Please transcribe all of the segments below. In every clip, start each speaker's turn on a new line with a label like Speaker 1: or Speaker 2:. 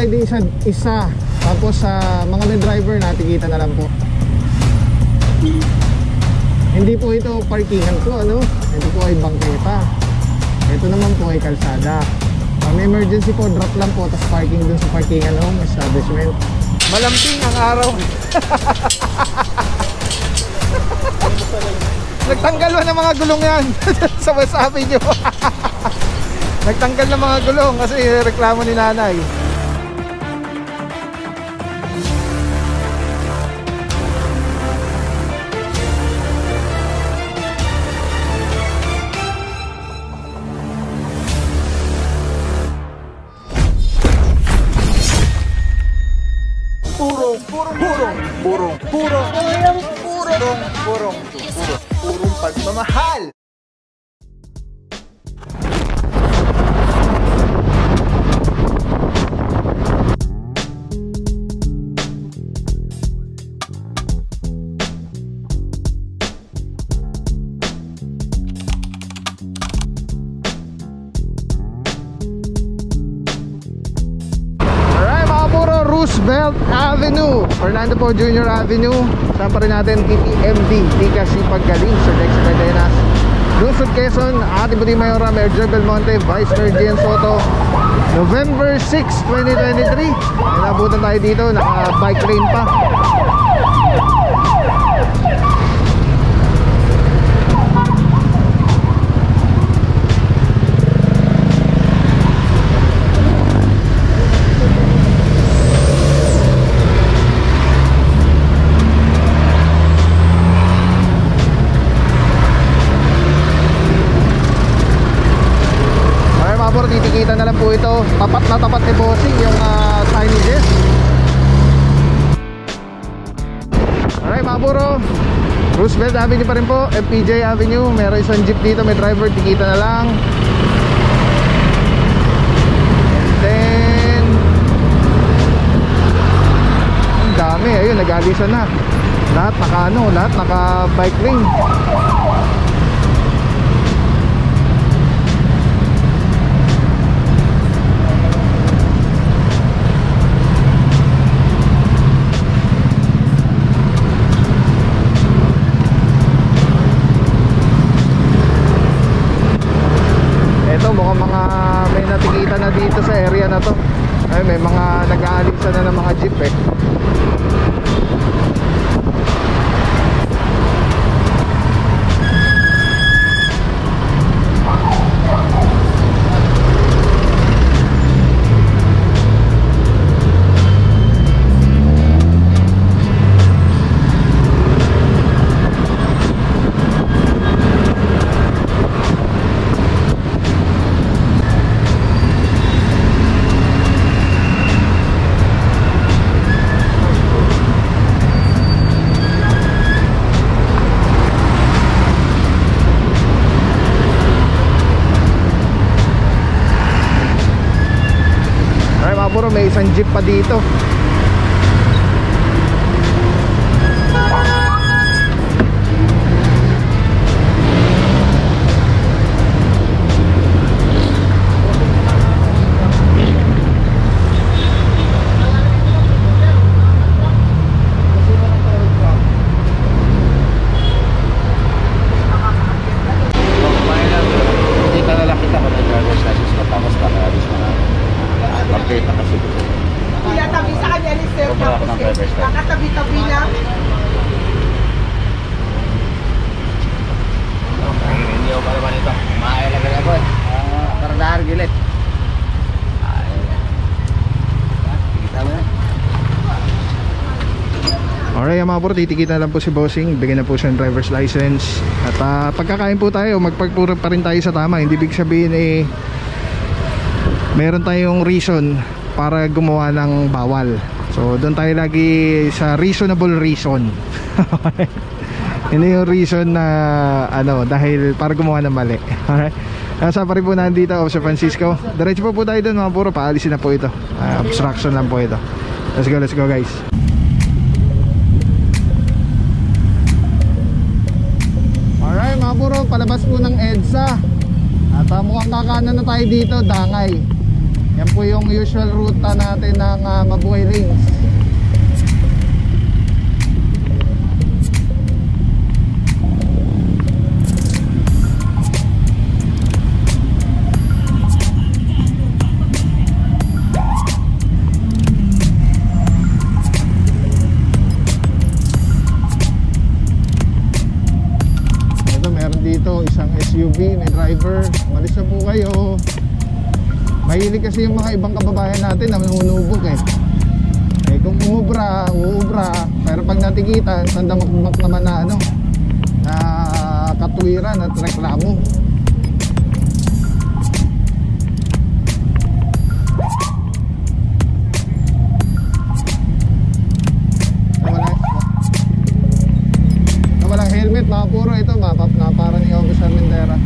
Speaker 1: tayo din sa isa. Tapos sa mga may driver natikita na lang po. Hindi po ito parkingan ko, ano? Ito po ay bangketa. Ito naman po ay kalsada. May emergency po, drop lang po, tapos parking dun sa parkingan home establishment. Malambing ang araw. Nagtanggal mo ng mga gulong yan sa West Avenue. Nagtanggal ng mga gulong kasi reklamo ni nanay.
Speaker 2: Purong pagmamahal.
Speaker 1: Roosevelt Avenue, Fernando Po Jr. Avenue. Saan pa rin natin TTMD, di kasi paggaling sa Dex Cadenas, Luzon, Quezon. Ate Buti Mayora, Mayor Joe Belmonte, Vice Mayor Gian Soto. November 6, 2023. Nabutan tayo dito, naka bike lane pa. Titikita na lang po ito. Tapat na tapat ni Bossing yung signages. Alright mga buro, Roosevelt Avenue pa rin po, FPJ Avenue. Meron isang jeep dito, may driver, tikita na lang. And then ang dami, ayun, nag-alisan na. Lahat naka lahat naka bike lane. Mukhang mga may natikita na dito sa area na to. Ay, may mga nag-aalisa na ng mga jeep eh. May isang jeep pa dito.
Speaker 3: Nakatabi-tabi lang.
Speaker 2: Hindi ako pala man ito. Mailagay ako eh. Para dahar gilid.
Speaker 1: Alright mga bro, titikita lang po si Bossing. Bigyan na po siya ng driver's license. At pagkakain po tayo, magpagpuro pa rin tayo sa tama. Hindi big sabihin eh meron tayong reason para gumawa ng bawal. So doon tayo lagi sa reasonable reason. Hindi yung reason na dahil para gumawa ng mali. Alright, nasa pa rin po nandito Officer Francisco. Diretso po tayo doon mga puro, paalisin na po ito. Obstruction lang po ito. Let's go guys. Alright mga puro, palabas po ng EDSA. At mukhang kakanan na tayo dito, Dangay. Yan po yung usual ruta natin ng Mabuhay Lanes. Ito, meron dito isang SUV, may driver. Malis na po kayo. Mahilig kasi yung mga ibang kababayan natin na manunubog eh. Eh kung uubra. Pero pag natikitan, sandamakmak naman na ano, na katwiran at reklamo. Na walang helmet, mga puro ito, na para ni Officer Mendera.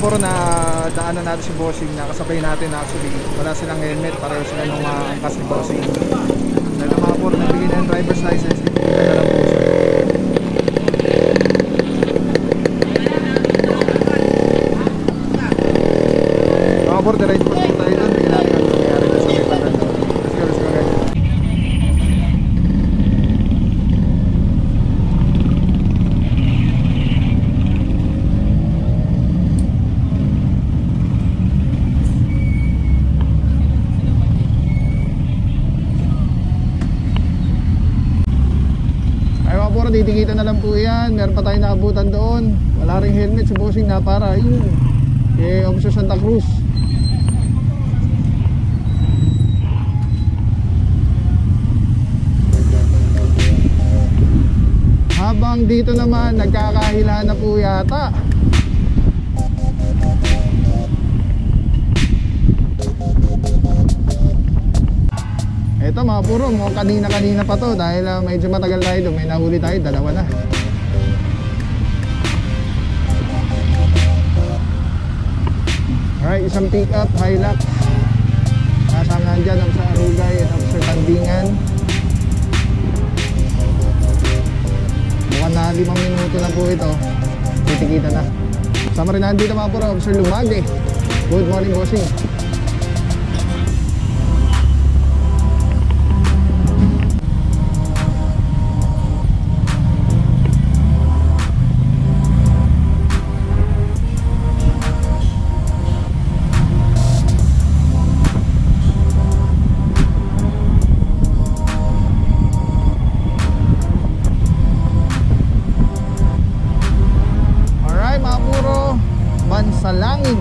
Speaker 1: Puro na daanan natin si Bossing, nakasabay natin actually. Wala silang helmet, pareho sila nung angkas ni Bossing. Dahil mga puro nagbigay na yung driver's license, ito na lang po siya. Mga puro, direct po tayo doon. Tingnan natin ang nangyari sa may patan. Let's go guys. Titikita na lang po yan. Meron pa tayong naabutan doon. Wala ring helmet si Bossing na para yun kay Officer Santa Cruz. Habang dito naman nagkakahilahan na po yata. Ito mga puro, mukhang kanina pa to dahil medyo matagal tayo doon. May nahuli tayo, dalawa na. Alright, isang pick up, Hilux. Kasama dyan ang sa Arugay at ang sa Tandingan. Mukhang na 5 minuto na po ito. Titikita na. Sama rin nandito mga puro, Officer Lumage. Good morning, Bossing. Salangin.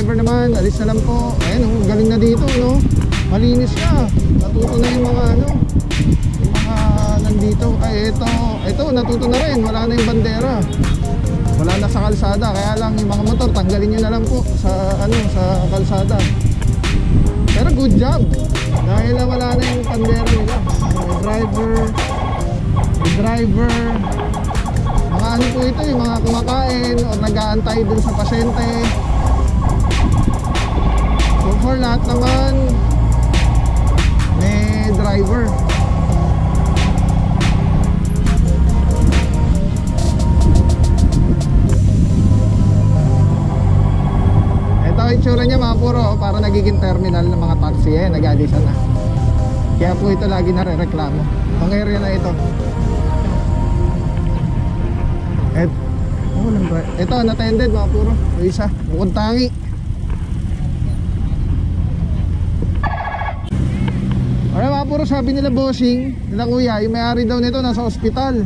Speaker 1: driver naman, alis na lang po. Ayan, oh, galing na dito, no? Malinis na. Natuto na yung mga ano, yung mga nandito. Ay, ito, natuto na rin. Wala na yung bandera. Wala na sa kalsada. Kaya lang yung mga motor, tanggalin nyo na lang po sa ano, sa kalsada. Pero good job. Dahil wala na yung bandera nila. Yung driver. Mga ano po ito, yung mga kumakain o nag-aantay dun sa pasyente. So for lahat naman, may driver. Ito ang itsura niya mga puro, para nagiging terminal ng mga taxi. Nag-alisan na. Kaya po ito lagi nare-reklamo. Ang area na ito. Ito, unattended mga puro. Yung isa, bukod tangi. Alright mga puro, sabi nila bossing, nila kuya, yung may-ari daw nito nasa ospital.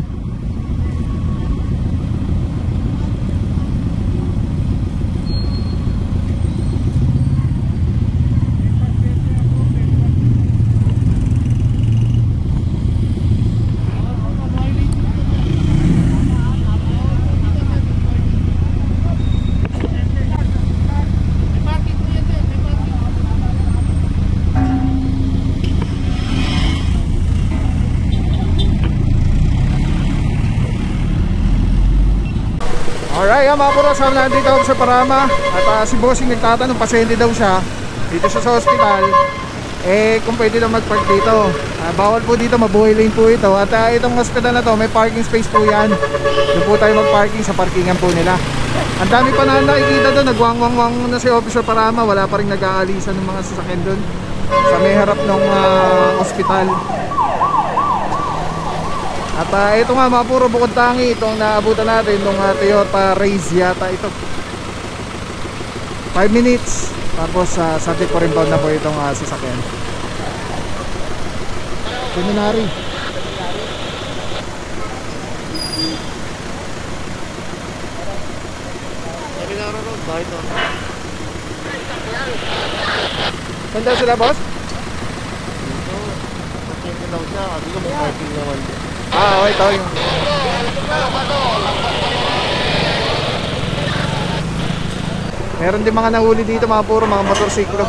Speaker 1: Alright, mga puro, saan nandito ako sa Parama. At si bossing nagtatanong, pasyente daw siya. Dito siya sa ospital. Kung pwede daw mag-park dito. Bawal po dito, mabuhay lane po ito. At itong hospital na to, may parking space po yan. Doon po tayo mag-parking sa parkingan po nila. Ang dami pa na nakikita doon, nagwang-wang-wang na si Officer Parama. Wala pa rin nag-aalisan ng mga sasakyan doon sa may harap ng ospital. At ito nga mga puro, bukod tangi itong naabutan natin itong Toyota Raze yata ito. 5 minutes. Tapos subject for inbound na po itong sasakyan. Seminary.
Speaker 2: Seminary Road, bakit no?
Speaker 1: Saan daw sila, boss?
Speaker 2: Dito, pasyente daw siya. Sabi ko, may parking naman.
Speaker 1: Okay, ito yung... Meron din mga nahuli dito mga puro, mga motorsiklo.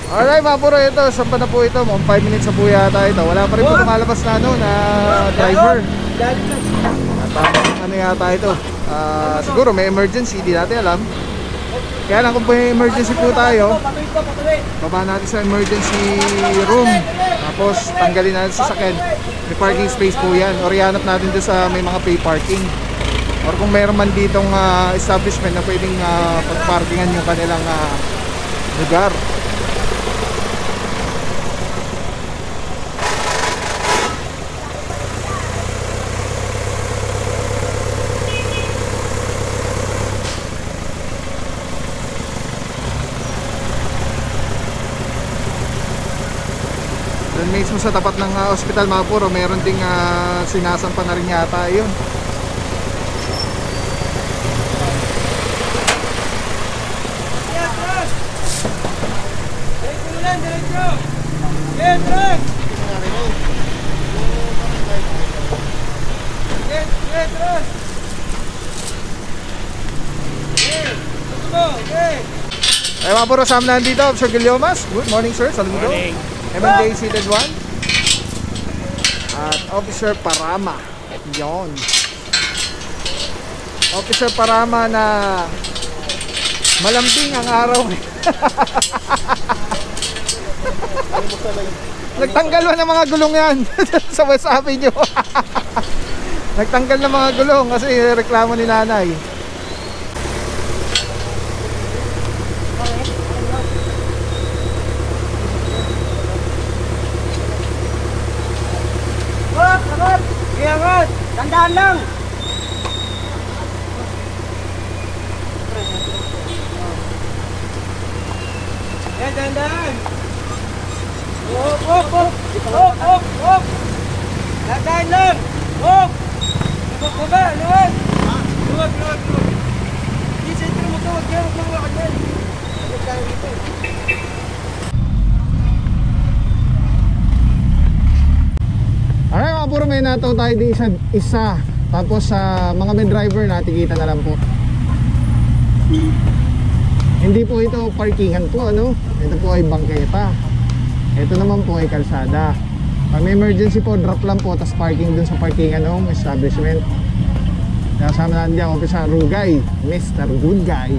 Speaker 1: Alright mga puro, ito, saan pa na po ito? 5 minutes na po yata ito. Wala pa rin po lumalabas na ano, na driver. At ano yata ito? Siguro may emergency, di natin alam. Kaya lang kung may emergency po tayo, baba natin sa emergency room. Tapos tanggalin natin sa sasakyan. May parking space po yan. Or ihanap natin doon sa may mga pay parking. Or kung mayroon man ditong establishment na pwedeng pagparkingan yung kanilang lugar. Doon mismo sa tapat ng ospital mga puro, mayroon ding sinasampa na rin yata yun. Ay mga puro, Sam nandito, Officer Guillomas. Good morning sir, saludo.
Speaker 2: Good morning.
Speaker 1: MMJ seated 1 at Officer Parama. Yon. Officer Parama na malambing ang araw. Nagtanggal ng mga gulong yan sa West Avenue. Nagtanggal ng mga gulong kasi reklamo ni nanay.
Speaker 2: Sagot! Iangat! Tandaan lang! Yan, tandaan! Hop, hop, hop! Hop, hop, hop! Tandaan lang! Hop! Luwag ko ba? Luwag! Luwag, luwag, luwag! Di, sentro mo to! Huwag yan! Huwag lang lakad yan! Huwag tayo dito!
Speaker 1: Alright mga puro, may nataw tayo din isa. Tapos sa mga may driver natikita na lang po. Hindi po ito parkingan po, ano? Ito po ay bangketa. Ito naman po ay kalsada. Pag may emergency po, drop lang po, tapos parking dun sa parkingan ng establishment. Kasama natin dyan, Officer Rugay, Mr. Good Guy.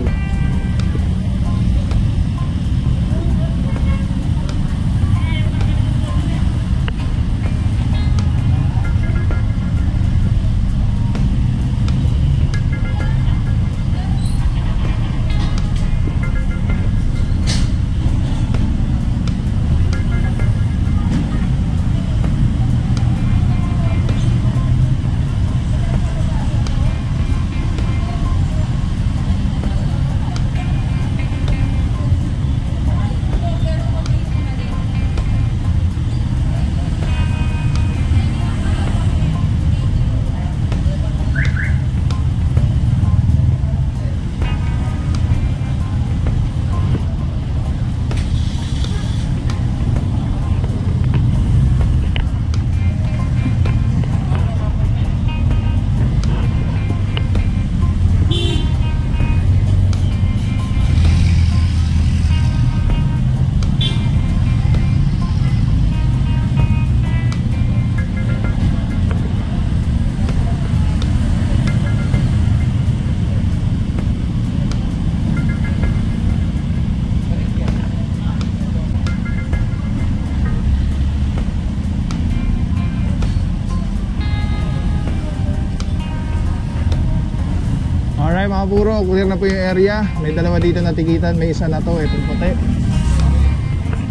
Speaker 1: Alright mga puro, clear na po yung area. May dalawa dito na tikitan, may isa na to, itong puti.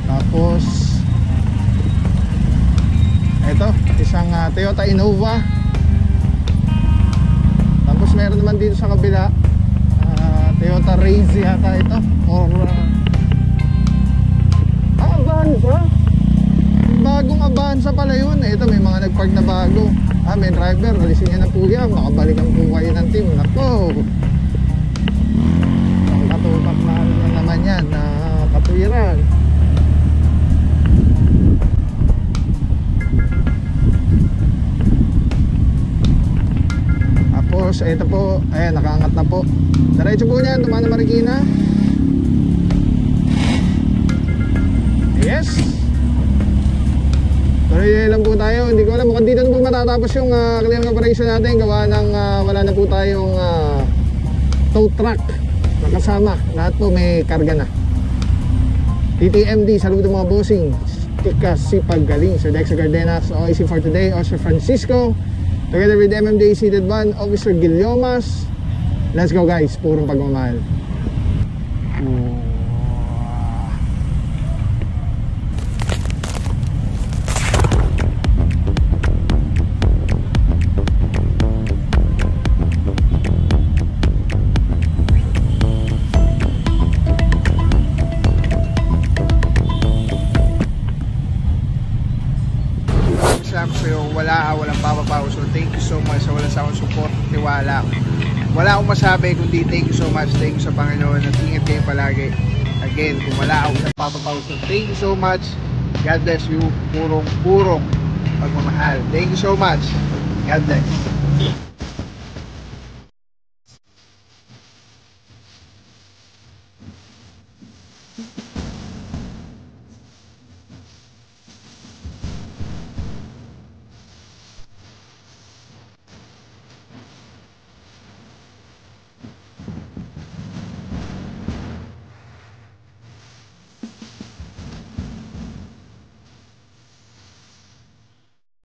Speaker 1: Tapos ito, isang Toyota Innova. Tapos meron naman dito sa kabila Toyota Raze yata ito. Or Avanza. Bagong Avanza pala yun. Ito may mga nagpark na bago. May driver, alisin niya na po yan. Makabalikan po kayo ng team. Nako, ang katupak na naman yan na katuwiran. Tapos ito po, ayan, nakaangat na po. Diretso po niyan, Tumana Marikina. Yes. Tuloy lang po tayo. Hindi ko alam kung dito na po matatapos yung clearing operation natin. Gawa ng wala na po tayong tow truck nakasama. Lahat po may karga na. TTMD, saludo mga bossing. Tika Sipag Galing. Sir Dexter Cardenas, OIC for today. Officer Francisco, together with MMDA Seated 1, Officer Guillomas. Let's go guys, purong pagmamahal. Walang papapaw. So thank you so much sa walang sawang support, tiwala. Wala akong masabi kundi thank you so much. Thank you sa Panginoon at ingat kayo palagi. Again, kung wala akong papapaw, so thank you so much. God bless you. Purong pagmamahal. Thank you so much. God bless.